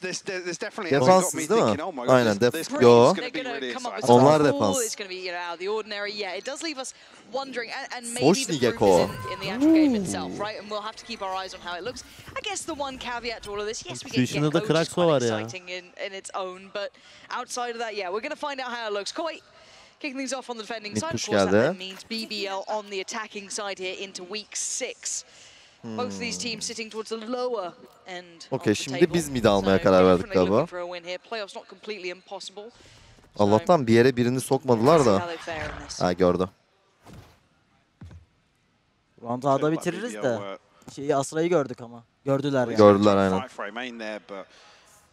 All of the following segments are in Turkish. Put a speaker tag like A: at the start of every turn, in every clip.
A: Defanssız değil mi? Aynen def. Yo. Onlar defans. Soç Gecko.
B: Dışında da Kraxo var ya.
C: Kicking things off on the defending side, of course, that then means BBL on the attacking side here into week 6. Both of these teams sitting towards the lower end.
A: Okay, şimdi biz mid almaya karar verdik galiba. Allah'tan bir yere birini sokmadılar da. Ha, gördü.
D: Round'u A'da bitiririz de. Asra'yı gördük ama. Gördüler yani.
A: Gördüler aynen.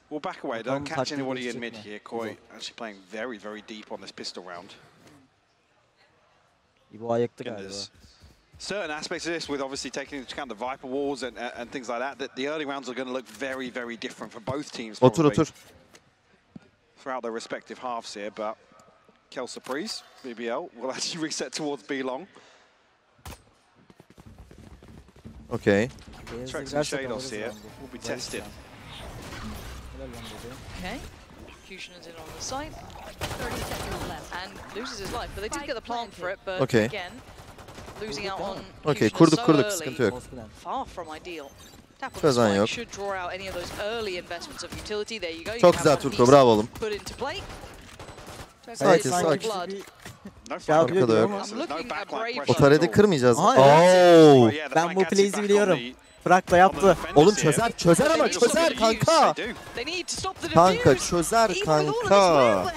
E: We'll back away. Don't catch anybody in mid here. Koi actually playing very, very deep on this pistol round.
D: Bu ayıktı galiba.
E: Certain aspects of this, with obviously taking into account the Viper walls and things like that, the early rounds are going to look very, very different for both teams.
A: Otur.
E: Throughout their respective halves here, but Kel Surprise, BBL, will actually reset towards B long.
A: Okay.
E: Trex and Shados here will be tested.
C: Okay, Executioner's in on the side. 30 seconds left. And loses his life, but they did get the plant for it, but again, losing out on
A: kurduk, sıkıntı yok.
C: Far from ideal.
A: Kazan yok.
C: Should draw out any of those early investments of utility. There you go.
A: Çok güzel Turko, bravo oğlum.
C: Put into play.
A: Sakin. Arkada yok. O tarede kırmayacağız.
D: Ben bu plays'i biliyorum. Bırak da yaptı.
A: Oğlum çözer ama çözer kanka. Kanka çözer kanka.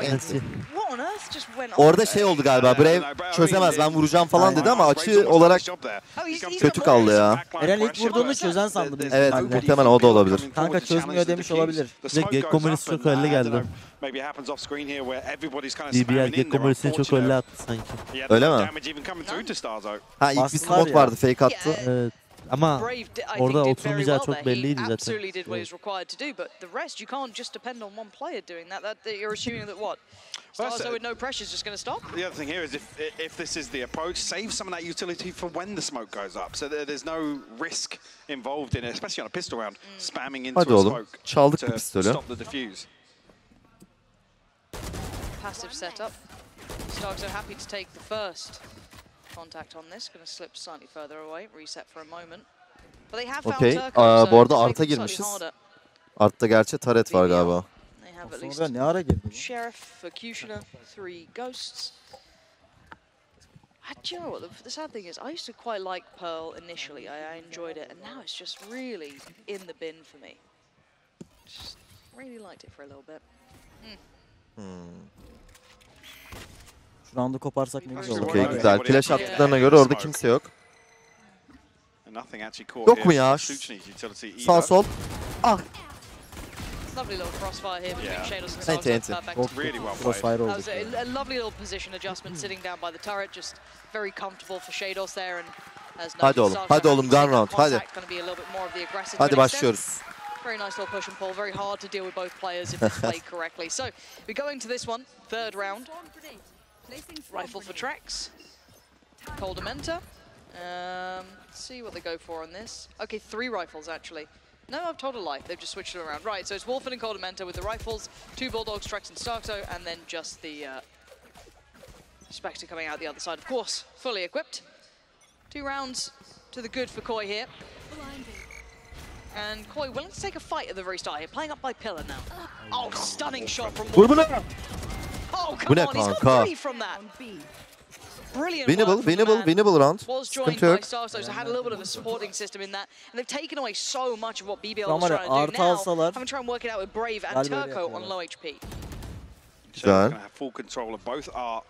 A: Enti. Orada şey oldu galiba, Brave çözemez ben vuracağım falan dedi ama açı olarak kötü kaldı ya.
D: Eren ilk vurduğunu çözen sandım.
A: Evet, muhtemelen o da olabilir.
D: Kanka çözmüyor demiş olabilir.
B: Gekko Maris'i çok öyle geldi. BBL Gekko Maris'i çok öyle attı sanki.
A: Öyle mi? Ha, ilk bir smoke vardı, fake attı.
B: Evet. Ama orada oturmayacağı çok belliydi zaten.
C: Starzo with no pressure is just going to stop.
E: The other thing here is if this is the approach, save some of that utility for when the smoke goes up. So there's no risk involved in it, especially on a pistol round, spamming into a smoke
A: çaldık bu
E: to
A: pistolü.
E: stop the defuse.
C: Passive setup. Starzo happy to take the first contact on this. Going to slip slightly further away, reset for a moment. But they have found Turco,
A: bu arada arta girmişiz. Artta gerçi taret var galiba.
D: Sonra ne ara girdi?
C: Sheriff, Executioner, 3 ghosts. Do you know what the sad thing is? I used to quite like Pearl initially. I enjoyed it, and now it's just really in the bin for me. Just really liked it for a little bit.
D: Şu anda koparsak ne güzel olur.
A: Okey, güzel. Flash attıklarına göre orada kimse yok. Yok mu ya? Sağ sol. Ah.
C: Lovely little crossfire here between Shados and Starzo.
E: Really well
D: crossfire oldu.
C: A lovely little position adjustment sitting down by the turret, just very comfortable for Shados there, and
A: Hadi oğlum gun round, hadi. Hadi başlıyoruz.
C: Very nice little push and pull, very hard to deal with both players if it's played correctly. So we're going to this one, third round. Rifle for Trex. Cold Dementer. Let's see what they go for on this. Okay, 3 rifles actually. No, I've told a lie. They've just switched it around. Right, so it's Wolfen and Cold Dementer with the rifles, 2 Bulldogs, Trex and Starzo, and then just the Spectre coming out the other side, of course, fully equipped. 2 rounds to the good for Koi here. And Koi willing to take a fight at the very start here, playing up by Pillar now. Oh, stunning shot from Wolfen. Oh, come on, he's got 3 from that. Brilliant
A: Winnable round.
C: Was joined by Starzo, so had a little bit of a supporting system in that, and they've taken away so much of what BBL was trying to do now. Having to try and work it out with Brave and Turco on low HP.
E: So going to have full control of both Art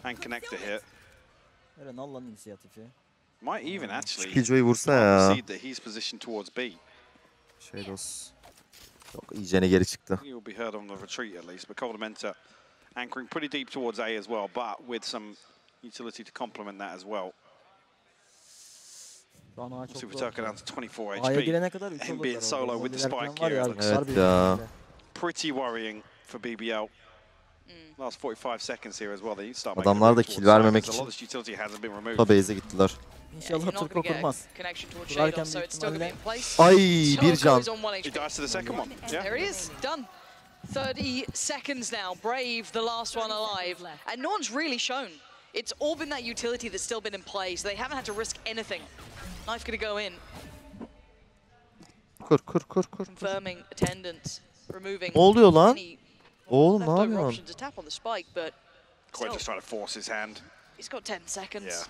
E: and Connector here. Might even actually see that he's positioned towards B.
A: Shados çok iyicene geri çıktı.
E: He will be heard on the retreat at least, but Cold Dementer anchoring pretty deep towards A as well, but with some utility to complement that as well. Super Turco down to 24 HP. Him being solo with the spike here looks pretty worrying for BBL. Last 45 seconds here as well.
A: Adamlar da kill vermemek için base'e gittiler.
D: İnşallah Turko kurmaz. Kurarken büyük ihtimalle...
A: Ay bir can.
E: He dies to the second one. Yeah.
C: There he is, done. 30 seconds now. Brave, the last one alive. And no one's really shown. It's all been that utility that's still been in play, so they haven't had to risk anything. Knife gonna go in.
A: Kur.
C: Confirming attendance, removing
A: Ne oluyor lan?
C: any
A: Oğlum ne
C: leftover
A: yapıyorsun?
C: options to tap on the spike, but
E: Quite just trying to force his hand.
C: he's got 10 seconds.
E: Yeah.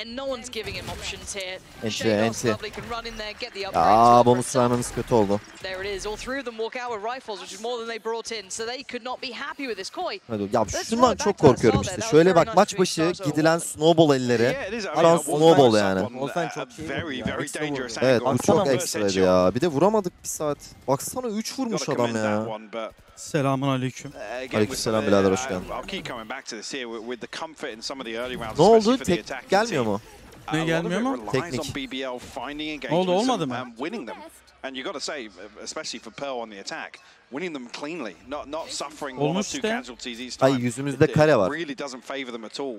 C: And no one's giving him options here.
A: Enti.
C: Lovely can run in there, get the upgrade.
A: Aa bonus vermemiz kötü oldu.
C: There it is. All three of them walk out with rifles, which is more than they brought in. So they could not be happy with this koi.
A: Hadi, ya şundan çok korkuyorum işte. Şöyle bak maç başı gidilen snowball elleri. Şu an snowball yani.
D: Wolfen çok iyi vurdu ya.
A: Evet bu
D: Baksana
A: çok
D: bu.
A: ekstraydı ya. Bir de vuramadık bir saat. Baksana 3 vurmuş adam ya.
B: Selamun aleyküm.
A: Aleykümselam birader, hoş geldin. Ne oldu? Tek gelmiyor mu?
B: Ne gelmiyor mu?
A: Teknik.
B: Ne oldu, olmadı mı?
E: And you got to say, especially for Pearl on the attack, winning them cleanly, not suffering one or
B: Olmuş
E: two
B: işte.
E: casualties each
A: Ay
E: time.
A: yüzümüzde kare var.
E: It really doesn't favor them at all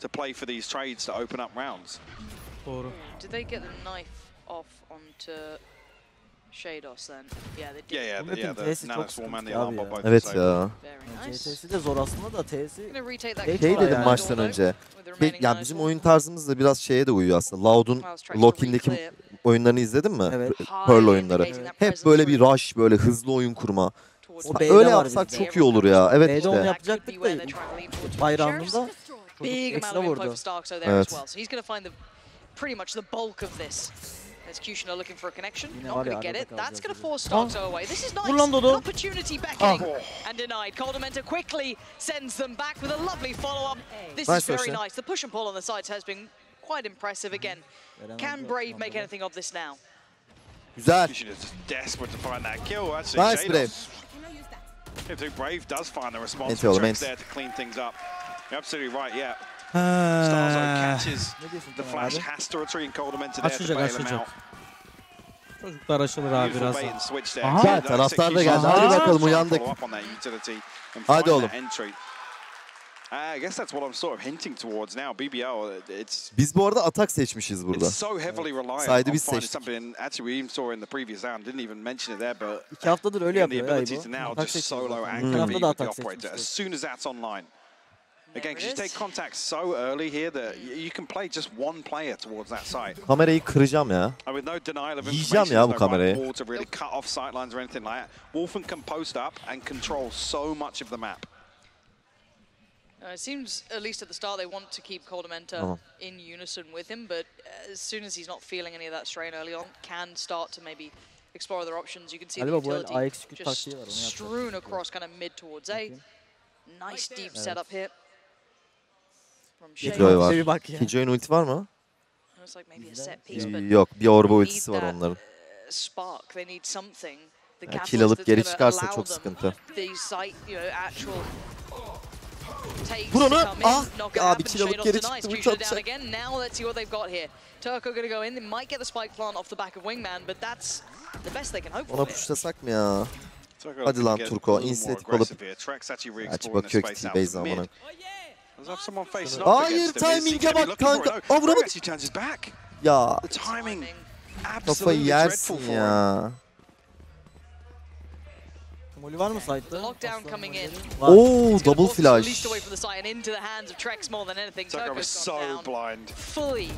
E: to play for these trades to open up rounds.
B: Doğru.
C: Did they get the knife off onto Shados then? Yeah, they did.
E: Yeah,
D: Bunun
E: the
D: T'si
E: Nano
D: çok
E: Swarm and the
D: sıkıntı
E: alarm
D: abi
E: bot
D: ya.
E: both
A: Evet
E: disabled.
A: ya.
C: Very nice.
D: CT'si de zor aslında da T'si...
C: Gonna retake that
D: Şey
C: control
A: Şey dedim
C: now,
A: maçtan
C: although,
A: önce.
C: with the remaining
A: Ya
C: nine
A: bizim
C: swarm.
A: oyun tarzımız da biraz şeye de uyuyor aslında. Loud'un
C: Miles
A: Lock-in'deki
C: clear.
A: oyunlarını izledin mi?
D: Evet.
A: Pearl oyunları.
C: Evet.
A: Hep böyle bir rush, böyle hızlı oyun kurma.
C: Towards
D: O
C: the
D: B'de
A: Öyle
D: var
A: yapsak
D: bizde.
A: çok iyi olur ya. Evet
D: B'de onu
A: işte.
D: yapacaktık da bayrağında çocuk
C: big amount
D: ekstra
C: of info for
D: vurdu.
C: Stark so there
A: Evet.
C: as well. So he's going to find pretty much the bulk of this. Executioner looking for a connection,
D: Yine
C: not
D: var ya,
C: going to get
D: arada
C: it. That's
D: kalacağız
C: going to
D: biz.
C: force Stark away. This is nice.
D: Vur lan Dodo.
C: An opportunity beckoning and denied. Coldamenta quickly sends them back with a lovely follow-up. This
A: Nice
C: is very
A: version.
C: nice. The push and pull on the sides has been quite impressive again. Can Brave make anything of this now?
A: Güzel.
E: She's just desperate to find that kill. Actually,
A: Nice Brave.
E: If Brave does find a response
A: Enti oğlum,
E: from
A: enti.
E: there to clean things up. You're absolutely right, yeah. Starzo catches
D: Ne diyorsun
E: the
D: Kemal
E: flash,
D: abi?
E: has to retreat and Coldamenta there to
B: Açacak,
E: bail him
B: açacak.
E: out.
B: Çocuklar açılır abi
E: Beautiful
B: birazdan.
E: bait and switch there.
B: Aha.
E: That
A: Taraftar da
E: execution
A: geldi. Hadi
E: is
A: bakalım,
E: trying to
A: uyandık.
E: follow up on that utility and
A: Hadi
E: find
A: oğlum.
E: that entry. I guess that's what I'm sort of hinting towards now. BBL,
A: Biz bu arada atak seçmişiz burada.
E: it's so heavily reliant
A: Saydı
E: on
A: biz
E: finding
A: seçtik.
E: something. And actually, we even saw in the previous round, didn't even mention it there, but
D: 2 haftadır öyle
E: again, the
D: yapıyor ya
E: ability to
D: bu.
E: now
D: Atak
E: just
D: seçiyor
E: solo
D: zaten.
E: and
D: Geçen hafta
E: compete
D: da
E: with the
D: atak
E: operator as
D: seçmişti.
E: soon as that's online. Again,
C: There
E: you
C: it
E: take
C: is.
E: contact so early here that you can play just one player towards that site.
A: Kamerayı kıracağım ya.
E: And with no denial of
A: Yiyeceğim
E: information,
A: ya bu
E: there's no
A: kamerayı.
E: right wall to really cut off sightlines or anything like that. Wolfen can post up and control so much of the map.
C: It seems, at least at the start, they want to keep Coldamenta in unison with him, but as soon as he's not feeling any of that strain early on, can start to maybe explore other options. You can see the
D: Galiba bu el
C: utility
D: AX güç
C: just
D: taktiği var, onu yapacak.
C: strewn across kind of mid towards A. Nice deep setup here from
A: Videoyu
C: Shados.
A: var.
D: Bir bak ya.
A: İkinci oyun ulti var mı?
C: Looks like maybe a set piece, but
A: Yok, bir orba
C: they
A: ultisi
C: need
A: var
C: that,
A: onların.
C: Spark. They need something. The
A: Ya,
C: catalyst
A: kill alıp
C: that's
A: geri
C: gonna
A: çıkarsa
C: allow
A: çok
C: them
A: sıkıntı.
C: these site, actual takes
A: Vur onu.
C: to come in.
A: Ah,
C: Not gonna happen.
A: abi kill alıp
C: Shados
A: geri
C: denies.
A: çıktı.
C: Fusion
A: Ulti
C: down
A: atacak.
C: again. Now let's see what they've got here. Turco gonna go in. They might get the spike plant off the back of Wingman, but that's the best they can hope
A: Ona
C: for.
A: puşlasak mı ya?
E: Turco
A: Hadi lan
E: get
A: Turco,
E: a little more
A: inisiyatif alıp-
E: aggressive here. Trex actually
A: Aç
E: re-exploring the
A: bakıyor ki
E: space out
A: T-base
E: from mid.
A: zamanı.
E: Does have someone facing off
A: Hayır,
E: against him. Is he
A: timing'e
E: gonna be
A: bak
E: looking for it?
A: kanka.
E: No,
A: Aa, vuramadı.
E: Brave actually turns his back.
A: Ya
E: The timing,
A: kafayı
E: absolutely
A: yersin
E: dreadful for him.
A: ya.
D: Molly var mı
C: The
D: site'da?
C: lockdown coming in.
D: Var.
A: Oo,
C: It's gonna
A: double
C: force us at least
A: flash.
C: away from the site and into the hands of Trex more than anything.
E: Turco was
C: Turco's
E: so
C: gone down.
E: blind.
C: Fully.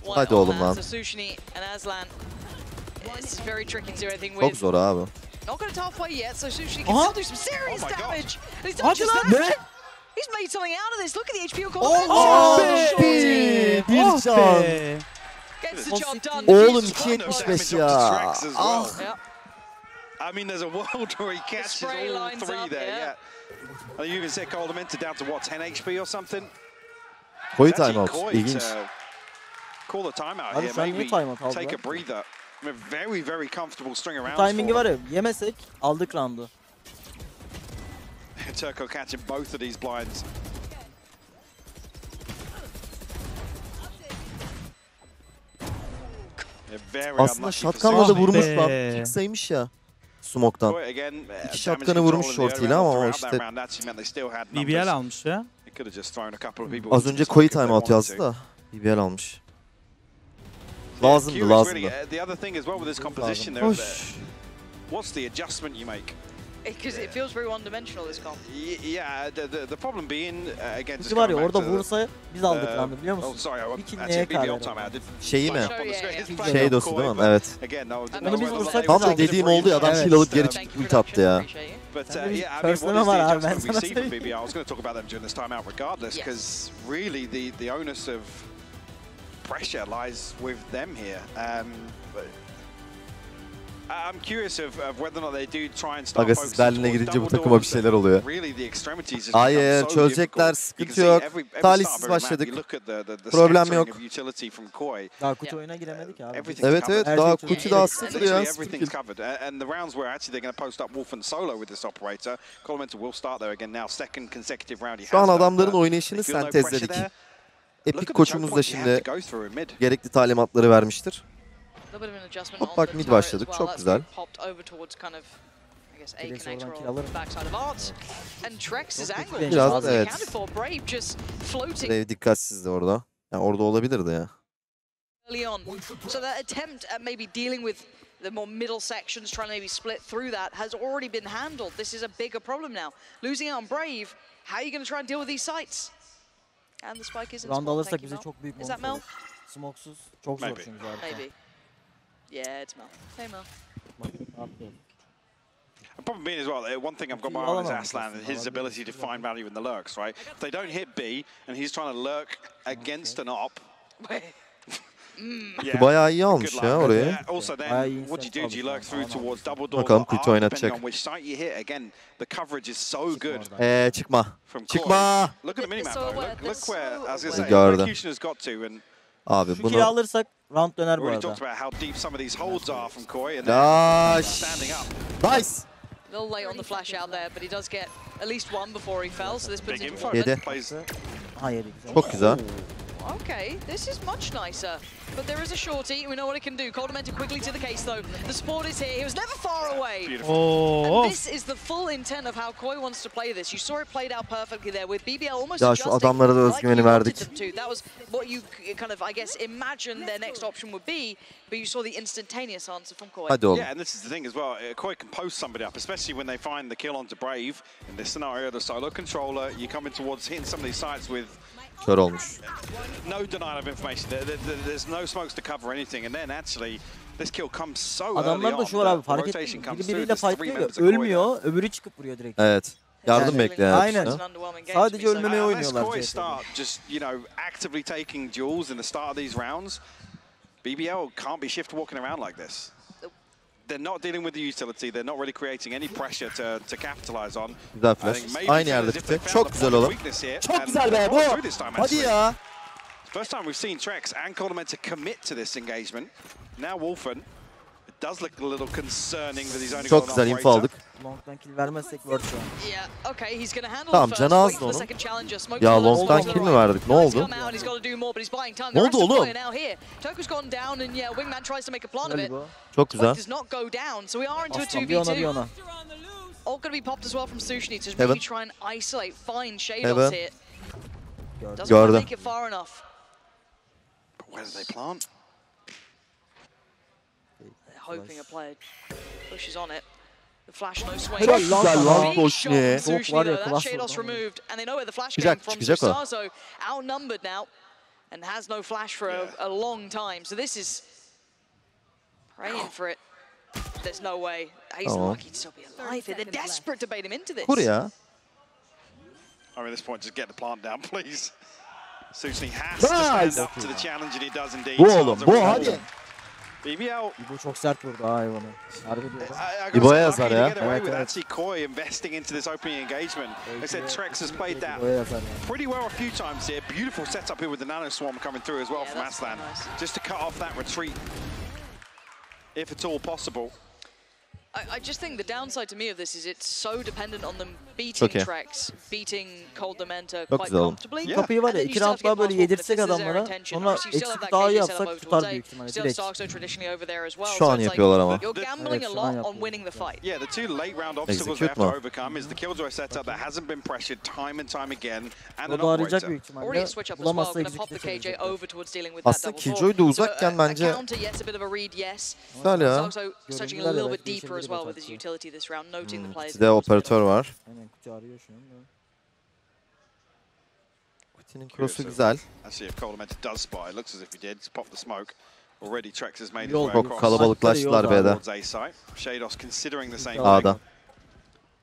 C: one
A: Hadi
C: on
A: oğlum
C: that.
A: lan.
C: So Sushni and Aslan. This is very tricky to do anything
A: Çok
C: with.
A: zor abi.
C: Not going to halfway yet, so Sushni can
D: Aha.
C: still do some serious
E: Oh my God.
C: damage. And he's not
D: Hadi
C: just
D: lan.
C: that.
D: Ne?
C: He's made something out of this. Look at the HP on
A: Oh,
C: Coldamenta.
A: be. Bir
B: Oh
A: can.
B: be.
C: Gets the job done.
A: Oğlum
C: Jesus
A: 2.75
E: Damage
A: ya.
E: up to Trex as
A: Ah.
E: well.
C: Yep.
E: I mean, there's a world where he catches
C: spray
E: all
C: lines
E: three
C: up,
E: there,
C: yeah.
E: yeah. And you even said Coldamenta down to what, 10 HP or something?
A: Koyu
E: It's actually
A: timeout.
E: coy
A: İlginç.
E: to call the timeout
D: Abi
E: here.
D: şu an niye
E: Maybe
D: timeout aldılar
E: take a
D: ki?
E: breather. I mean, very, very comfortable string around.
D: Timing'i var ya, yemesek aldık roundu.
E: Turco catching both of these blinds.
A: Aslında şatkanla da
B: Ah
A: vurmuş
B: be.
A: lan. Çıksaymış ya. Smoke'tan. İki şatkanı vurmuş shorty'yle ama o işte.
B: BBL almış ya.
A: Az önce koyu timeout yazdı da. BBL almış. Lazımdı, lazımdı.
E: The other thing as well with this composition, what's the adjustment you make?
C: Because it feels very one-dimensional, this comp.
E: Yeah, the problem being against.
D: Var ya orada vursa biz aldık roundu biliyor musun?
E: Oh, sorry,
D: İki neye karar?
A: Şeyi mi?
C: Şey
A: Şey dostu değil mi? Evet.
D: Bunu biz vursak
A: Tam da dediğim oldu ya, adam kill alıp geri ulti attı ya.
E: But yeah, I mean, what is the adjustment we see from BBL? I was going to talk about them during this timeout regardless, because really the onus of pressure lies with them here. But I'm curious of whether or not they do try and start
A: focusing Berlin'e girince bu takıma bir şeyler oluyor. Hayır, çözecekler, sıkıntı yok. Talihsiz başladık. Problem yok.
D: Daha kutu oyuna giremedik abi.
A: Evet, daha kutu daha sıfır ya.
E: And the rounds where actually they're going to post up Wolf and solo with this operator. Elemental will start there again now. Second consecutive round.
A: Şu an adamların oynayışını sentezledik. Epic koçumuz da şimdi gerekli talimatları vermiştir. Hop bak mid başladık, çok güzel. Biraz evet. Brave dikkatsizdi orada. Yani orada olabilirdi ya.
C: So that attempt at maybe dealing with the more middle sections, trying to maybe split through that, has already been handled. This is a bigger problem now. Losing out on Brave, how are you going to try and deal with these sites? And the spike is in
D: round alırsak bize çok büyük
C: bonus olur.
D: Smoksuz çok zor çünkü zaten.
C: Maybe. Yeah, it's Mel. Hey Mel.
E: The problem being as well, one thing I've got my eye on is Aslan and his ability to find value in the lurks, right? If they don't hit B and he's trying to lurk against an op.
A: Bayağı iyi almış ya orayı.
E: Also then, what do you do? Do you lurk through towards double door?
A: Bakalım kötü oynatacak.
E: On which site you hit, again, the coverage is so good.
A: Çıkma. Çıkma.
E: Look at the minimap. Look where, as I say, execution has got to. And
A: abi bunu
D: kill alırsak round döner bu arada.
E: talked about how deep some of these holds are from Koi and
A: standing
E: up.
A: Nice.
C: A little late on the flash out there, but he does get at least one before he fell, so this puts him in.
A: Yedi.
D: Hayır.
A: Çok güzel.
C: Okay, this is much nicer. But there is a shorty, we know what it can do. Coldamented quickly to the case though. The support is here, he was never far away. And this is the full intent of how Koi wants to play this. You saw it played out perfectly there with BBL almost
A: ya şu adamlara da özgüveni verdik.
C: That was what you kind of, I guess, imagined their next option would be, but you saw the instantaneous answer from Koi.
A: Hadi oğlum.
E: Yeah, and this is the thing as well. Koi can post somebody up, especially when they find the kill onto Brave. In this scenario, the solo controller, you're coming towards hitting some of these sites with
A: kör olmuş.
E: No denial of information. There's no smokes to cover anything, and then actually this kill comes so early on.
D: Adamlar da şu var abi, fark ettin mi? Biri biriyle fightlıyor, ölmüyor, öbürü çıkıp vuruyor direkt.
A: Evet. Yardım bekleyen.
D: Aynen. Sadece ölmemeye oynuyorlar.
E: Koi start just, actively taking duels in the start of these rounds. BBL can't be shift walking around like this. They're not dealing with the utility. They're not really creating any pressure to capitalize on.
A: Güzel flash. Aynı yerde tutuyor. Çok güzel oğlum. Çok güzel be bu. Hadi ya.
E: First time we've seen Trex and Coleman to commit to this engagement. Now Wolfen. It does look a little concerning that he's only
A: çok güzel info aldık.
D: Long'dan kill vermezsek word şu an.
A: Tamam, canı azdı onun. Ya long'dan kill mi verdik? Ne oldu? Ne oldu oğlum? Çok güzel.
D: Aslan bir ona.
C: All going to be popped as well from Sushni to really try and isolate, find Shadows here. Doesn't quite make it far enough.
E: But where do they plant?
C: They're hoping a player pushes on it. The flash no swing.
A: Güzel lan Sushni.
C: Sushni though, that Shadows removed, and they know where the flash came from. Susazo outnumbered now, and has no flash for a long time. So this is praying for it. There's no way. He's lucky to still be alive here. They're desperate to bait him into this.
A: Kur ya.
E: I mean, at this point, just get the plant down, please. Sushni has to stand up to the challenge, and he does indeed.
A: Bu oğlum, bu hadi.
E: BBL.
D: Bu çok sert vurdu ha hayvanı. Harbi diyorum.
A: İbo'ya yazar ya.
E: Actually, Koi investing into this opening engagement. They said Trex has played that pretty well a few times here. Beautiful setup here with the Nano Swarm coming through as well from Aslan. Just to cut off that retreat, if at all possible.
C: I just think the downside to me of this is it's so dependent on them beating tracks, beating Cold Dementa quite comfortably.
D: Kapıyı var ya 2 round daha böyle yedirsek adamlara sonra eksik daha iyi yapsak tutar büyük ihtimalle direkt.
A: Şu an yapıyorlar ama.
C: You're gambling a lot on winning the fight.
E: Yeah, the two late round obstacles they have to overcome is the killjoy setup that hasn't been pressured time and time again and an operator.
C: Already a switch up as well, going to pop the KJ over towards dealing with that
A: Aslında
C: double
A: Killjoy da uzakken bence
C: counter yet a bit of a read, yes.
A: güzel ya.
C: Also touching a little bit deeper as well with his utility this round, noting the players.
A: Bir de operatör var.
D: Aynen kutu arıyor şu anda.
A: Kutu'nun cross'u güzel.
E: Actually, if Cold Dementa does spot, it looks as if he did. Pop the smoke. Already Trex has made his
D: Çok
E: way across.
A: kalabalıklaştılar B'de.
E: Shados considering the same
A: A'da.
E: thing.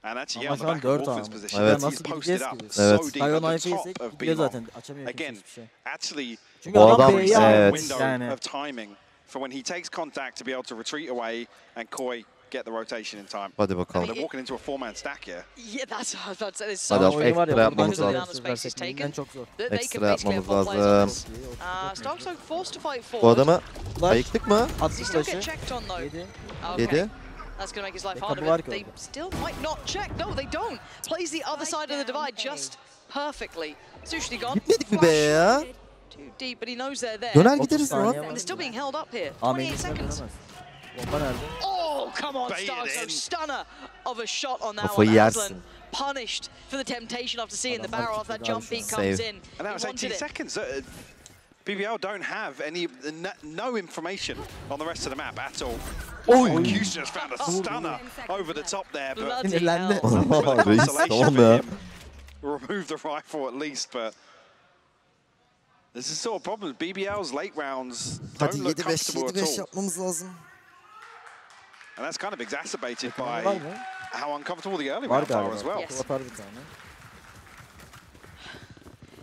E: And actually,
D: Ama
E: on the
D: şu an
E: back of
D: 4
E: Wolfen's
D: A.
E: position,
A: Evet.
E: he's posted up
A: Evet.
E: so deep at the top of
D: Gidiyor
E: B-long.
D: zaten açamıyor
E: Again,
D: hiçbir şey.
E: actually,
D: Çünkü
A: O
D: adam
A: adam,
D: B'yi
A: evet.
D: almış yani.
E: of timing for when he takes contact to be able to retreat away and Koi get the rotation in time.
A: Hadi bakalım.
E: They're walking into a 4-man stack here.
C: Yeah, that's what I was about to say. There's so
A: Hadi
C: much
A: ekstra
C: room
A: yapmamız
C: because of the
A: lazım.
C: amount of space he's taken.
D: Çok zor.
C: They can
A: Ekstra
C: basically
A: yapmamız
C: have 4 players on
A: lazım.
C: this. Stark's so forced to fight
A: Bu
C: forward.
A: adamı ayıktık mı?
C: Does he
D: Attı
C: still
D: flash'ı.
C: get checked on though?
D: 7.
C: Okay.
A: 7.
C: That's going to make his life
D: Ne
C: harder,
D: kapı var
C: but
D: ki
C: they
D: orada?
C: still might not check. No, they don't. Plays the other side of the divide just perfectly. Sushni gone.
A: Gitmedik mi B'ye ya?
C: Too deep, but he knows they're there.
A: Döner
D: 30
A: gideriz
D: saniye
A: lan.
D: var.
C: And they're still being held up here.
D: Amin.
C: 28 seconds.
D: Bomba nerede?
C: Oh, come on,
E: Bait
C: Stark.
E: it
C: So
E: in.
C: stunner of a shot on that
A: Kafayı
C: one.
A: yersin.
C: Aslan punished for the temptation after seeing the
D: Adamlar
C: barrel off that
D: tutuyor
C: jump
D: abi
C: peak
D: şu
A: an.
C: comes
A: Save.
C: in.
E: And that was
C: He
E: 18
C: wanted it.
E: seconds. BBL don't have any, no information on the rest of the map at all. Oh, Q's just found a stunner over the top there, but
C: Bloody
D: Sinirlendi.
C: hell.
A: Reis tamam ya.
E: remove the rifle at least, but this is sort of problem. BBL's late rounds
A: Hadi
E: don't look
A: 7-5
E: comfortable at
A: 7-5
E: all.
A: yapmamız lazım.
E: And that's kind of exacerbated
D: Var
E: by
D: mı?
E: how uncomfortable the early
D: Var
E: rounds are
D: galiba.
E: as well.
C: Yes.
D: Atar bir tane.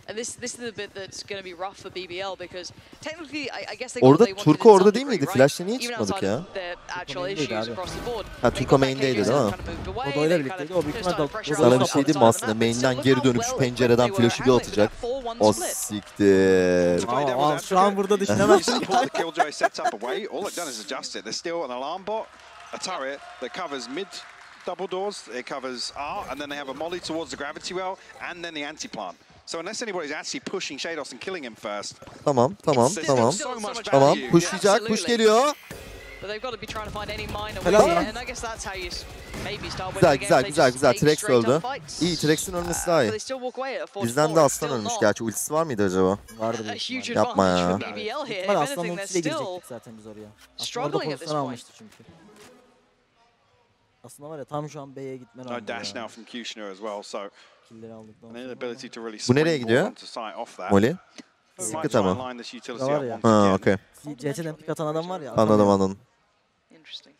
C: And this is the bit that's going to be rough for BBL because technically I guess they
A: Orada
C: they wanted
A: Turko
C: in
A: orada
C: some
A: değil miydi?
C: degree,
A: Flash'ta niye
C: right? Even
A: çıkmadık
C: outside
A: ya?
C: of their actual
D: main'deydi
C: issues
D: abi.
C: across the board.
A: Ha,
C: They
A: Turko
C: got that
A: main'deydi
C: KJ
A: değil mi?
C: kind of moved away,
D: O da öyle
C: they
D: birlikteydi.
C: kind
D: O
C: of
D: büyük
C: pushed
D: ihtimalle
C: out pressure
A: Sana
C: on
A: bir
C: the
A: şey diyeyim mi
C: outside of the
A: aslında?
C: map, but still
A: Main'den
C: look
A: geri
C: how
A: dönüp şu
C: well
A: pencereden
C: equipped they
A: flash'ı
C: were
A: bir
C: handling
A: atacak.
C: that 4-1
A: O
C: split.
A: siktir.
D: Aa, şu an burada düşünemezsin.
E: Pulled the killjoy set up away. All they've done is adjust it. There's still an alarm bot, a turret that covers mid double doors. It covers R, and then they have a molly towards the gravity well, and then the anti-plant. So unless anybody's actually pushing Shados and killing him first,
A: Tamam, tamam,
C: There's
A: tamam.
C: still so much
A: Tamam,
C: value.
A: pushlayacak, push
C: Absolutely.
A: geliyor.
C: But they've got to be trying to find any minor
D: Helal
C: way,
D: lan.
C: and I guess that's how you maybe start
A: Güzel,
C: winning
A: güzel,
C: games.
A: güzel, güzel.
C: They just
A: Trex
C: take straight
A: öldü.
C: up fights.
A: İyi, Trex'in ölmesi daha
C: But
A: iyi.
C: they still walk away at 4-4.
A: Bizden de
C: It's
A: aslan
C: still
A: ölmüş
C: not
A: gerçi. Ultisi var mıydı acaba?
D: Vardı
C: a
D: büyük
C: huge
D: ihtimalle.
A: Yapma
C: advantage
A: ya.
C: for BBL here.
D: Ben
C: If
D: aslan
C: anything, they're
D: ultisiyle
C: still
D: girecektik zaten biz oraya. Aslında orada
C: struggling at this
D: pozisyon
C: point.
D: almıştı çünkü. Aslında var ya tam şu an B'ye gitmen
E: no
D: lazım
E: dash
D: ya.
E: now from Kushner as well. So
D: Killleri aldıktan
E: an
D: sonra.
E: inability to really
A: Bu nereye
E: springboard
A: gidiyor?
E: onto sight off that.
A: Molly?
E: We might
A: Sıkıntı
E: try and
A: ama.
E: line this utility
D: Var
E: up
D: ya.
E: once
A: Ha,
E: again.
A: okey.
D: CT'den pik atan adam var ya.
A: Anladım, anladım.
C: Interesting.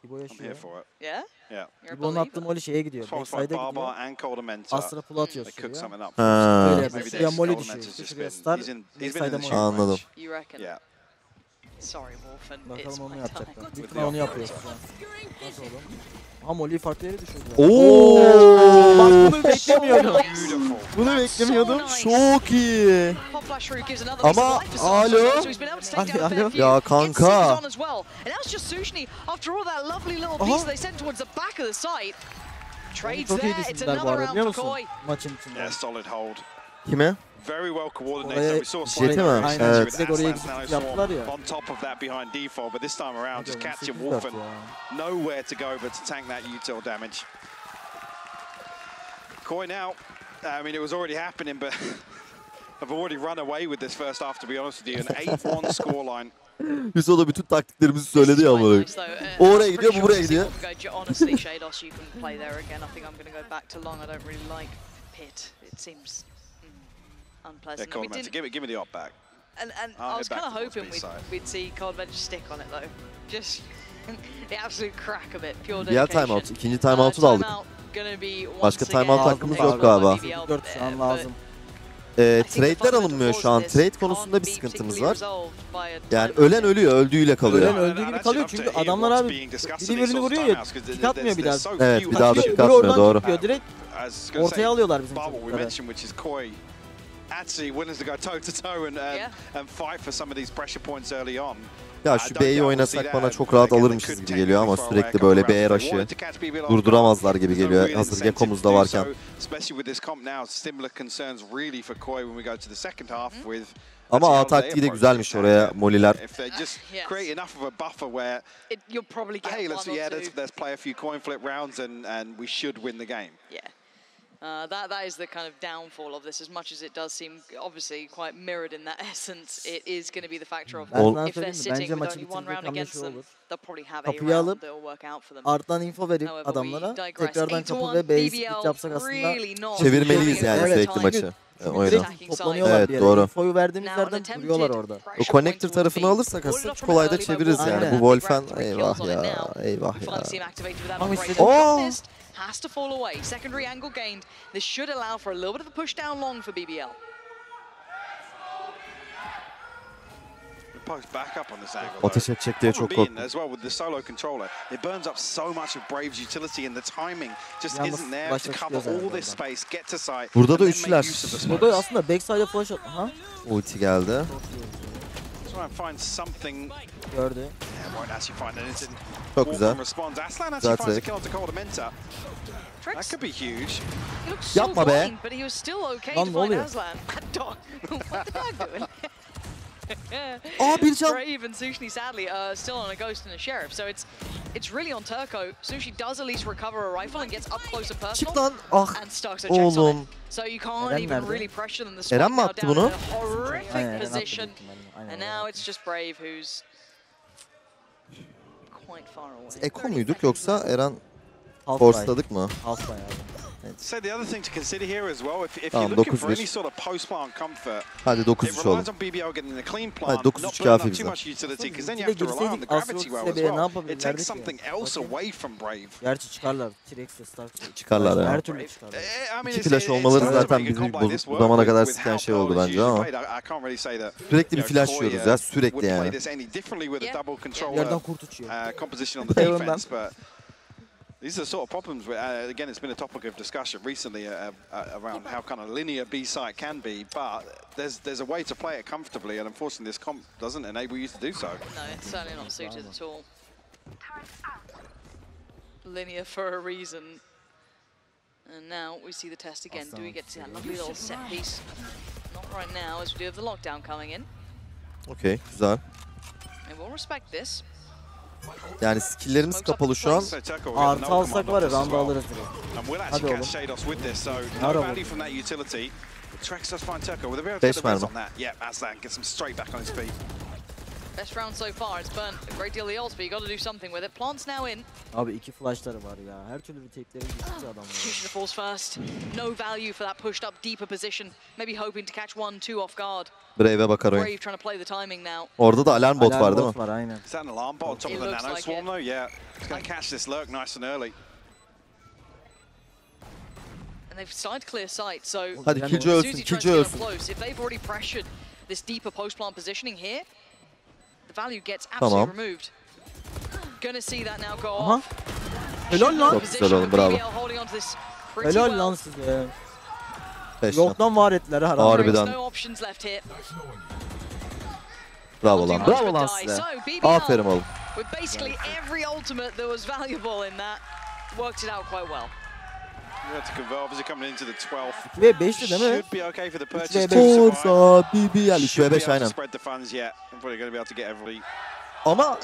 D: İbo
E: I'm
D: yaşıyor.
E: here for it.
C: Yeah?
E: Yeah.
C: You're a
D: İbo'nun
C: believer.
D: attığı molly şeye gidiyor.
E: Swamps by
D: Backside'a
E: Barbar
D: gidiyor.
E: and Cold Dementa.
D: Astra pull atıyor
E: They cook
D: şuraya.
E: something up.
A: Ha.
D: Böyle
E: Maybe
D: yapıyor.
E: this
D: Şuraya molly
E: Cold
D: düşüyor.
E: Dementa's just
D: Şuraya
E: been,
D: star.
E: he's in
D: Backside'a
E: the
D: molly.
E: shooting
A: Anladım.
E: range.
C: You reckon?
E: Yeah.
C: Sorry, Wolf, and it's
D: Bakalım onu
C: my
D: yapacaklar.
C: time.
D: Büyük ihtimal onu yapıyor şu an. Nasıl oğlum? Ha molly'yi farklı yere düşürdüler.
A: Oo!
D: Bak bunu beklemiyordum.
E: Beautiful.
D: Bunu beklemiyordum.
A: Çok iyi.
C: Pop flash through gives another
A: Ama
C: piece of life for Sancho,
A: alo.
C: so he's been able to take down a fair
D: Alo.
C: few.
A: Ya
C: Gets
A: kanka.
C: Sushni on as well. And now it's just Sushni. After all that lovely little piece they sent towards the back of the site. Trades
D: Çok iyi
C: there. It's
D: düşündüler bu
C: another
D: arada biliyor
C: round for
D: musun?
C: Koi.
D: Maçın içinde.
E: Yeah, solid hold.
A: Kime?
E: Very well coordinated.
D: Oraya
E: We saw
A: JT
E: slight
A: mi?
E: variation
A: Evet.
E: with
D: Direkt oraya
E: Aslan
D: gidip
E: Snow
D: yaptılar ya.
E: on top of that behind default, but this time around just catching
D: 8-4
E: Wolfen.
D: ya.
E: Nowhere to go but to tank that util damage. Koi now, I mean, it was already happening, but I've already run away with this first half, to be honest with you. An 8-1 scoreline.
A: Biz o da bütün taktiklerimizi söyledi ya ama. O oraya gidiyor, bu buraya gidiyor.
C: Honestly, Shados, you can play there again. I think I'm going to go back to long. I don't really like Pit. It seems unpleasant.
E: Yeah, Cold Dementa, give me the op back.
C: And
E: I'll
C: I was
E: head back
C: kind of
E: towards
C: hoping
E: B-side.
C: we'd see Cold Dementa stick on it though. Just the absolute crack of it, pure
A: Diğer
C: dedication.
A: timeout. İkinci timeout'u da aldık.
C: Timeout gonna be
A: Başka
C: once
A: timeout
C: again
A: hakkımız
C: taken
A: yok
C: by
A: galiba.
C: BBL,
D: 4 şu an lazım.
A: Trade'ler alınmıyor şu an. Trade konusunda bir sıkıntımız var. Yani ölen ölüyor, öldüğüyle kalıyor.
D: Ölen öldüğü gibi kalıyor çünkü adamlar abi biri birini vuruyor ya pik atmıyor bir daha.
A: Evet, bir daha da
D: Öbürü
A: pik atmıyor,
D: oradan
A: doğru.
D: çıkıyor, direkt ortaya alıyorlar bizim çocukları.
E: Actually willing to go toe to toe and fight for some of these pressure points early on.
A: Ya şu B'yi oynasak bana çok rahat alırmışız gibi geliyor ama sürekli böyle B rush'ı durduramazlar gibi geliyor hazır Gekko'muz da varken. Ama A taktiği de güzelmiş oraya Molly'ler.
C: That is the kind of downfall of this. As much as it does seem obviously quite mirrored in that essence, it is going to be the factor of if they're sitting with only one round against them, they'll probably have a round that will work out for them.
D: Arttan info verip adamlara tekrardan kapı ve base split yapsak aslında
A: çevirmeliyiz yani sürekli maçı. Oyunu.
D: Toplanıyorlar
A: evet,
D: bir yere.
A: doğru.
D: Infoyu verdiğimiz yerden duruyorlar orada.
A: O connector tarafını alırsak aslında çok kolay da çeviririz yani. Bu Wolfen eyvah ya, eyvah ya.
D: Ama işte
C: has to fall away. Secondary angle gained. This should allow for a little bit of a push down long for BBL.
A: Ateş edecek diye çok korktum.
E: As well with the solo controller, it burns up so much of Brave's utility and the timing just isn't there to cover all this space, get to site.
A: Burada da üçler.
D: Burada aslında backside'e flash at. Aha.
A: Ulti geldi.
D: Gördü.
A: Çok güzel. Zaten. Yapma be.
D: Lan ne oluyor?
A: Aa bir can.
C: Brave and Sushi sadly still on a ghost and a sheriff, so it's really on Turco. Sushi does at least recover a rifle and gets up close and personal.
A: Çık lan. Ah
C: and Starks a checks on
A: oğlum.
C: it. So you can't even really pressure them. The
A: Eren mi
C: spike
A: attı
C: now down
A: bunu?
C: in a horrific position, and now it's just Brave who's quite far away.
A: Eko muyduk yoksa Eren forsladık mı?
D: Half bayağı.
E: So the other thing to consider here as well, if
A: Tamam,
E: you're looking for
A: 9-1.
E: any sort of post-plant comfort,
A: Hadi
E: it
A: 9-3 oldu.
E: relies on BBL getting a clean
A: Hadi
E: plant,
A: 9-3
E: not
A: kafi
E: building up
A: bize.
E: too much utility, because then you have to rely on the gravity well as well. It takes something else away from Brave.
D: Gerçi çıkarlar. T-Rex ve Stark.
A: Çıkarlar ya.
D: Her türlü çıkarlar.
A: İki flash olmaları zaten bizi bu zamana kadar siken şey oldu bence ama. Sürekli bir flash yiyoruz ya, sürekli yani.
D: Yerden kurt uçuyor.
E: These are the sort of problems where, again, it's been a topic of discussion recently around how kind of linear B-site can be, but there's a way to play it comfortably, and unfortunately this comp doesn't enable you to do so.
C: No, it's certainly not suited at all. Linear for a reason. And now we see the test again. Do we get to see that lovely little set piece? Not right now, as we do have the lockdown coming in.
A: Okay, güzel.
C: And we'll respect this.
A: Yani skill'lerimiz kapalı şu an.
D: Artı alsak var ya round'u alırız direkt. Hadi oğlum.
E: No value from that utility. Trex does find Turco with a very good on that. Yeah, Aslan gets him straight back on his feet.
C: Best round so far. It's burnt a great deal of the ult, but you got to do something with it. Plant's now in.
D: Abi iki flashları var ya. Her türlü bir tape'leri gitti adamlar.
C: Fusion falls first. No value for that pushed up deeper position. Maybe hoping to catch 1-2 off guard.
A: Brave'e bakar oyun.
C: Brave trying to play the timing now.
A: Orada da alarm bot var değil mi?
D: Var aynen.
E: Is that an alarm bot on top of the nano swarm though? Yeah, it's going to catch this lurk nice and early.
C: And they've started to clear sight, so
A: hadi ikinci ölsün, ikinci ölsün.
C: If they've already pressured this deeper post plant positioning here, the value gets absolutely removed. Gonna see that now go off.
D: Helal lan.
A: Çok güzel oğlum, bravo.
D: Helal lan size. Yoktan var ettiler ha.
A: Harbiden. Bravo lan.
D: Bravo lan size.
A: Aferin oğlum.
C: With basically every ultimate that was valuable in that, worked it out quite well.
E: We had to convert, obviously coming into the 12th.
D: Ve 5'ti değil mi?
E: Should be okay for the purchase.
A: Forza BBL 3 ve 5 aynen.
E: Spread the funds yet. I'm probably going to be able to get everybody.
A: Ama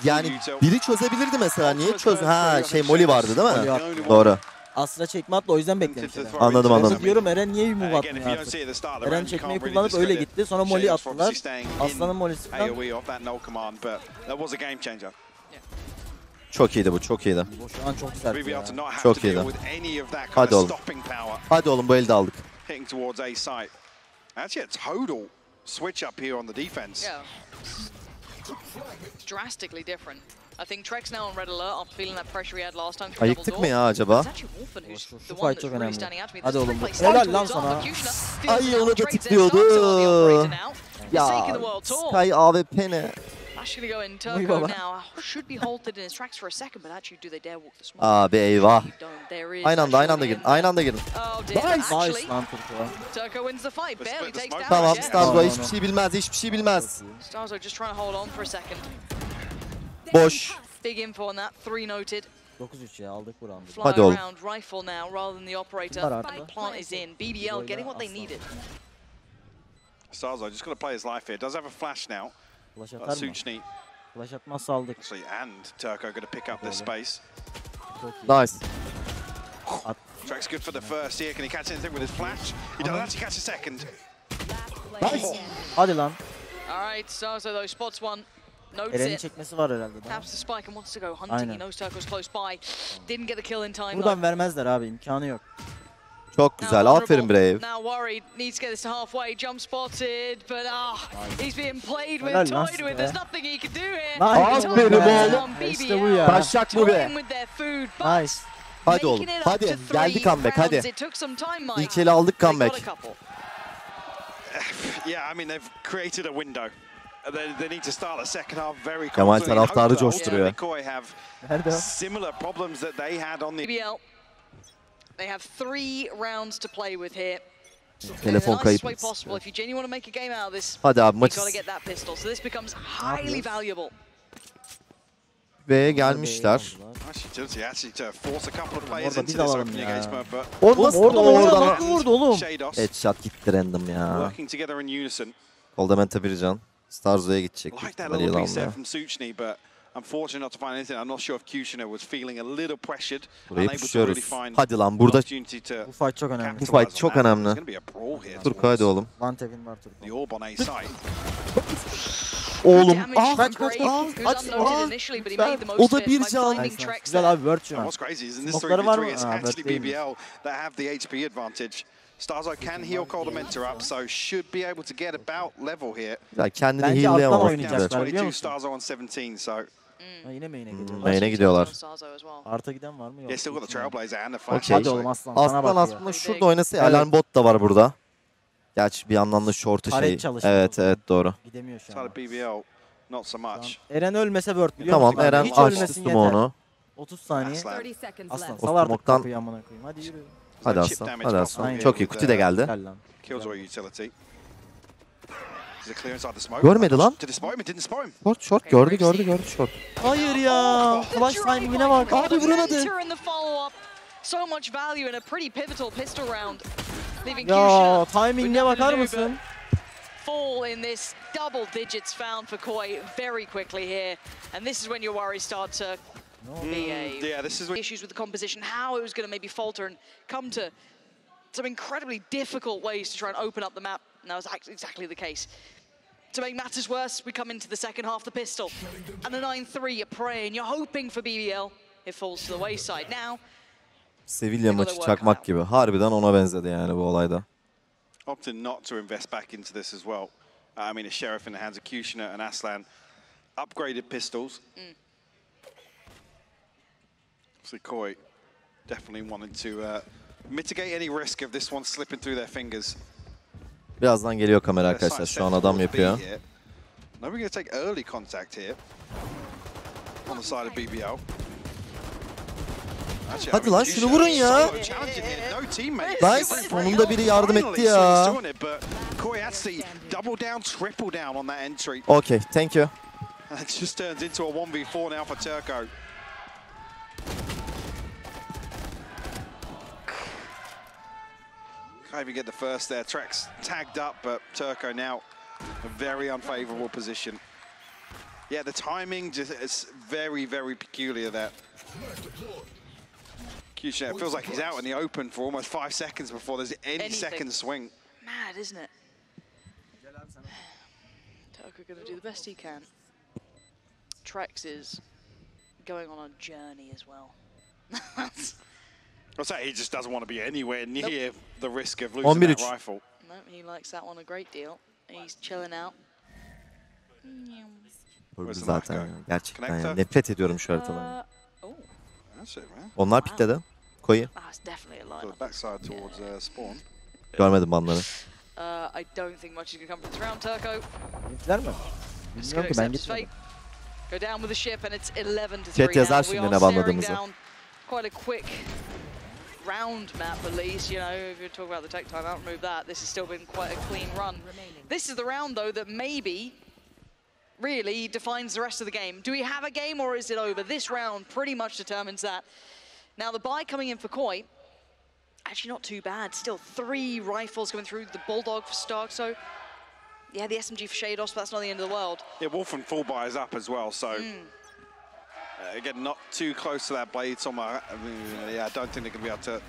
A: yani biri çözebilirdi mesela. Niye çöz? Ha şey Molly vardı değil mi? Doğru.
D: Asla çekme atla o yüzden beklemişler.
A: Anladım anladım.
D: Diyorum Eren niye move atmıyor artık? Eren çekmeyi kullanıp öyle gitti. Sonra Molly attılar. Aslanın Molly'si falan.
A: Çok iyiydi bu, çok iyiydi.
D: Şu an çok sert ya.
A: Çok iyiydi. Hadi oğlum. Hadi oğlum bu elde aldık.
C: Drastically different. I think Trex now on red alert after feeling that pressure he had last time.
A: Ayıktık mı ya acaba?
D: Şu fight çok önemli. Hadi oğlum. Helal lan sana.
A: Ay onu da tıklıyordu. Ya Sky AWP ne?
C: flash gonna go in. Turco now should be halted in his tracks for a second, but actually do they dare walk the smoke?
A: Abi eyvah. Aynı anda girin.
C: Oh dear. Actually, Turco wins the fight. Barely takes damage.
A: Tamam, Starzo hiçbir şey bilmez.
C: Starzo just trying to hold on for a second.
A: Boş.
C: Big info on that. 3 noted.
B: 9-3 ya, aldık bu roundu.
A: Hadi oğlum.
C: Rifle now rather than the operator. Plant is in. BBL getting what they needed.
E: Starzo just going to play his life here. Does have a flash now.
B: Flash atar mı?
E: Suchny.
B: Flash atmazsa aldık.
E: And Turco going to pick up this space.
A: Nice.
E: Track's good for the first here. Can he catch anything with his flash? He doesn't actually catch a second.
B: Nice. Hadi lan.
C: Alright, Starzo though spots one.
B: Eren'in çekmesi var herhalde.
C: Taps the spike and wants to go hunting. He knows Turco's close by. Didn't get the kill in time.
B: Buradan vermezler abi, imkanı yok.
A: Çok güzel. Aferin Brave.
C: Now worried, needs to get this to halfway. Jump spotted, but he's being played with, toyed with. There's nothing he can do here.
A: Aferin oğlum.
B: İşte bu ya.
A: Taşak bu be.
B: Nice.
A: Hadi oğlum. Hadi. Geldi comeback. Hadi. İlk eli aldık comeback.
E: Yeah, I mean they've created a window. They need to start the second half very
A: Kemal
E: confidently.
A: taraftarı coşturuyor.
E: Have similar problems that they had on the
C: BBL. They have 3 rounds to play with here.
A: Telefon kayıp. Hadi abi maçı. Ve gelmişler.
B: Orada vurdu oğlum.
A: Headshot gitti random ya. Oldamenta bir can. Starzo'ya gidecek.
E: Unfortunate not to find anything. I'm not sure if Kushner was feeling a little pressured.
A: Burayı pushuyoruz. Hadi lan burada.
B: Bu fight çok önemli.
A: Bu fight çok önemli. Turko hadi oğlum.
B: One tap'in var Turko.
A: Oğlum.
C: O
A: da bir can.
B: Güzel abi, word şu an.
E: What's crazy is in this 3v3 it's actually BBL that have the HP advantage. Starzo can heal Coldamenta up, so should be able to get about level here.
A: Ya kendini heal'layamaz.
E: 22 Starzo on 17, so.
B: Yine main'e gidiyorlar.
A: Main'e gidiyorlar.
B: Arta giden var mı? Yok.
E: Yeah, still got the Trailblazer and the flash.
B: Hadi oğlum aslan.
A: Aslan aslında şurada oynasa alarm bot da var burada. Gerçi bir yandan da short'a şey. Evet doğru.
B: Gidemiyor şu an.
E: BBL not so much.
B: Eren ölmese word biliyor musun?
A: Tamam Eren açtı smoke'unu.
B: 30 saniye. Aslan
A: O
B: sal artık
A: smoke'tan-
B: kapıyı amına koyayım. Hadi yürü.
A: Hadi aslan. Hadi aslan. Çok iyi. Kuti de geldi.
E: Killjoy utility.
A: Görmedi lan. Short gördü short.
B: Hayır ya. Flash timing'ine bak. Abi vuramadı.
C: So much value in a pretty pivotal pistol round.
B: Ya timing'ine bakar mısın?
C: Fall in this double digits found for Koi very quickly here, and this is when your worries start to be issues with the composition, how it was going to maybe falter and come to some incredibly difficult ways to try and open up the map. And that was exactly the case. To make matters worse, we come into the second half, the pistol, and a 9-3. You're praying, you're hoping for BBL. It falls to the wayside now.
A: Sevilla maçı çakmak gibi. Harbiden ona benzedi yani bu olayda.
E: Opting not to invest back into this as well. I mean, a Sheriff in the hands of Kushner and Aslan. Upgraded pistols. So Koi definitely wanted to mitigate any risk of this one slipping through their fingers.
A: Birazdan geliyor kamera arkadaşlar. Şu an adam yapıyor.
E: Now we're going to take early contact here on the side of BBL.
A: Hadi lan şunu vurun ya. Nice. Sonunda biri yardım etti ya. Okay, thank you.
E: It just turns into a 1v4 now for Turco. Can't even get the first there. Track's tagged up, but Turco now a very unfavorable position. Yeah, the timing just is very, very peculiar there. Kushner, it feels like he's out in the open for almost 5 seconds before there's any second swing.
C: Mad, isn't it? Turco going to do the best he can. Trex is going on a journey as well.
E: I'll say he just doesn't want to be anywhere near the risk of losing that rifle.
C: No, he likes that one a great deal. He's chilling out.
A: Zaten gerçekten ya. Nefret ediyorum şu haritadan. Onlar pikledi. Koyu. Görmedim banları.
C: I don't think much is going to come from this round, Turco.
B: Gittiler mi? Bilmiyorum ki, ben gitmedim.
C: Go down with the ship and it's 11-3
A: Chat yazar
C: now. We
A: şimdi
C: are
A: ne
C: staring
A: banladığımızı.
C: down quite a quick round map at least, you know, if you're talking about the tech time, I'll remove that. This has still been quite a clean run. This is the round though that maybe really defines the rest of the game. Do we have a game or is it over? This round pretty much determines that. Now the buy coming in for Koi, actually not too bad. Still 3 rifles coming through, the Bulldog for Stark, so yeah, the SMG for Shados, but that's not the end of the world.
E: Yeah, Wolf and full buy is up as well, so again, not too close to that blade. I mean, yeah, I don't think they're going to be able to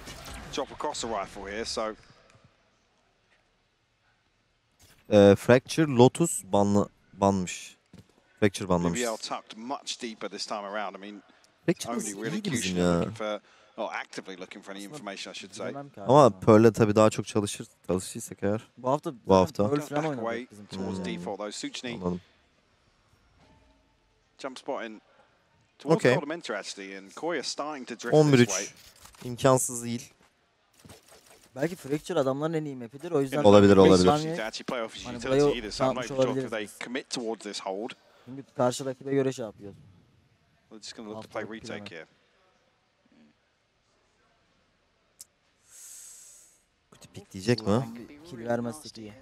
E: drop across the rifle here, so.
A: Fracture Lotus banmış. Fracture banlamış.
E: BBL tucked much deeper this time around. I mean,
A: Fracture
E: only really
A: iyiydi bizim
E: Q
A: ya.
E: looking for, or actively looking for any information, I should say.
A: Ama Pearl'le tabii daha çok çalışırsak eğer.
B: Bu hafta.
A: Pearl
B: falan
E: Back away
B: oynadık bizim
E: towards
B: takımda.
E: default though. Suchny
A: Anladım.
E: jump spot in towards
A: Okay.
E: Coldamentor actually, and Koi are starting to drift
A: 11-3.
E: this way.
A: İmkansız değil.
B: Belki Fracture adamların en iyi mapidir. O yüzden
A: Olabilir, olabilir.
E: To actually play off his
B: Hani
E: utility
B: burayı
E: either, so I'm not
B: yapmış
E: even sure if they
B: olabiliriz.
E: commit towards this hold.
B: Çünkü karşı rakibe göre şey yapıyor.
E: We're just going to look to play retake here.
A: Kötü pikleyecek mi?
B: Kill vermezsek iyi.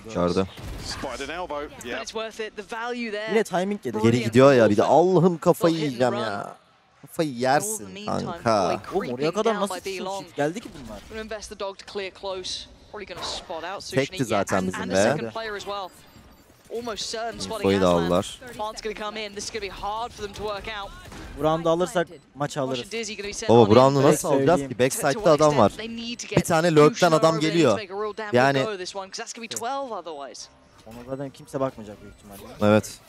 A: Dışarıda.
E: Spotted an elbow.
C: But
E: Yeah.
C: it's worth it. The value there.
B: Yine timing yedi.
A: Geri gidiyor ya bir de. Allah'ım kafayı yiyeceğim ya. Kafayı yersin kanka.
B: Oğlum oraya kadar nasıl shit geldi ki bunlar?
C: Gonna invest the dog to clear close. Probably gonna spot out
A: Tekti
C: Suchny.
A: zaten
C: And
A: bizim
C: the
A: be.
C: second player as well. Almost certain spotting
A: Infoyu da
C: Aslan.
A: aldılar.
C: Plant's gonna come in. This is gonna be hard for them to work out.
B: Bu round'u alırsak maçı
C: Watch
B: alırız.
C: Dizzy gonna be sent
A: Baba
C: on
A: bu
C: in.
A: round'u nasıl
B: Söyleyeyim.
A: alacağız ki?
C: To
A: Backside'da
C: what
A: adam var.
C: extent they need to
A: Bir
C: get
A: tane lurk'ten
C: Lucian
A: adam
C: over, they need
A: geliyor.
C: to make a real damn
A: Yani-
C: good go of this one, 'cause that's gonna be 12 otherwise.
B: Ona zaten kimse bakmayacak büyük ihtimalle.
A: Evet.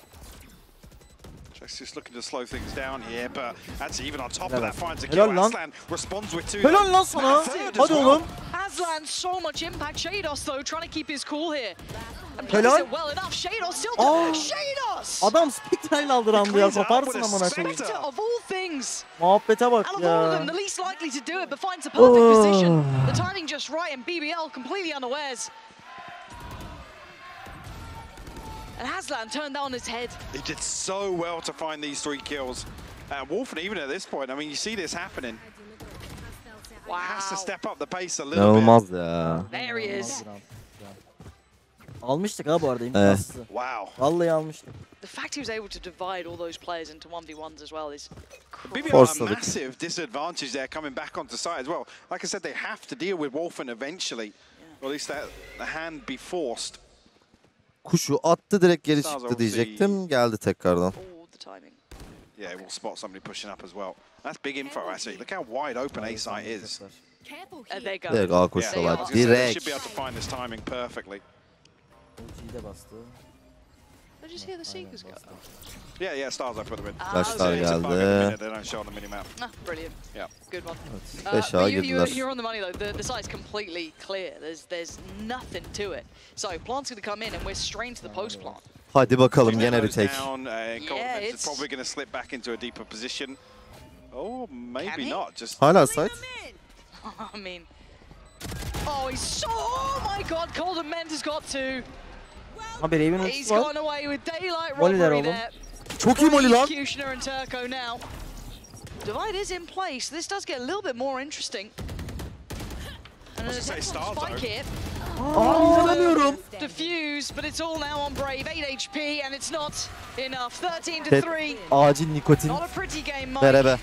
E: Just looking to slow things down here, but actually even on top of that finds a
B: Helal
E: kill.
B: lan.
E: Aslan responds with 2.
B: Helal lan sana. Hadi oğlum.
C: Aslan so much impact. Shados though trying to keep his cool here. And
B: Helal.
C: plays it well enough. Shados still Shados!
B: Adam Spectre'yle aldı round'u ya. Koparsın amına koyayım.
C: Spectre of all things.
B: Muhabbete bak
C: Out of all of them,
B: ya.
C: the least likely to do it, but finds the perfect position. The timing just right, and BBL completely unawares. And Aslan turned down his head.
E: He did so well to find these 3 kills. Wolfen, even at this point, I mean, you see this happening. Has to
C: Wow.
E: step up the pace a little bit.
A: İnanılmaz ya.
C: There he is.
B: Almıştık ha bu arada imkansız.
E: Wow.
B: Vallahi almıştık.
C: The fact he was able to divide all those players into 1v1s as well is
E: BBL
C: crazy.
E: are a
A: Forsladık.
E: massive disadvantage there coming back onto site as well. Like I said, they have to deal with Wolfen eventually. Or at least that the hand be forced.
A: Kuşu attı direkt geri çıktı diyecektim. Geldi tekrardan.
C: Oh, the timing.
E: Yeah, we'll spot somebody pushing up as well. That's big info, actually. Look how wide open A site is.
C: And there you go.
A: Direkt A
E: Yeah, I
A: koşuyorlar.
E: was gonna say, they should
A: Direkt.
E: be able to find this timing perfectly.
B: Ultiyi de bastı.
C: Did you see the Seekers go?
E: Yeah, stars I put them in.
A: Taşlar
E: It's a bug at the minute,
A: geldi.
E: they don't show on the minimap.
C: Ah, brilliant.
E: Yeah.
C: Good one.
A: Beş ağa girdiler.
C: You're on the money though. The site's completely clear. There's nothing to it. So Plant's going to come in, and we're straight to the post plant.
A: Hadi bakalım
E: Two
A: gene
E: goes
A: retake.
E: down, and Coldamentor is
C: it's-
E: probably going to slip back into a deeper position. Oh,
C: Can
E: maybe
C: he?
E: not. Just
A: Hala site.
C: I mean, oh, he's so. Oh my God, Coldamentor's got two.
B: Ha bir evin
C: He's
B: ultisi var.
C: gone away with daylight
B: Molly'ler
C: robbery
B: oğlum.
C: there.
A: Çok iyi molly lan.
C: Executioner and Turco now. Divide is in place. This does get a little bit more interesting. And
E: was
C: an
E: gonna say
C: attempt on
E: stars,
C: spike
E: though.
C: here.
B: İnanamıyorum.
C: Diffuse, but it's all now on Brave. 8 HP, and it's not enough. 13 to
A: Tet-
C: 3.
A: Acil nikotin.
C: Not a pretty game, Mike.
A: Berebe.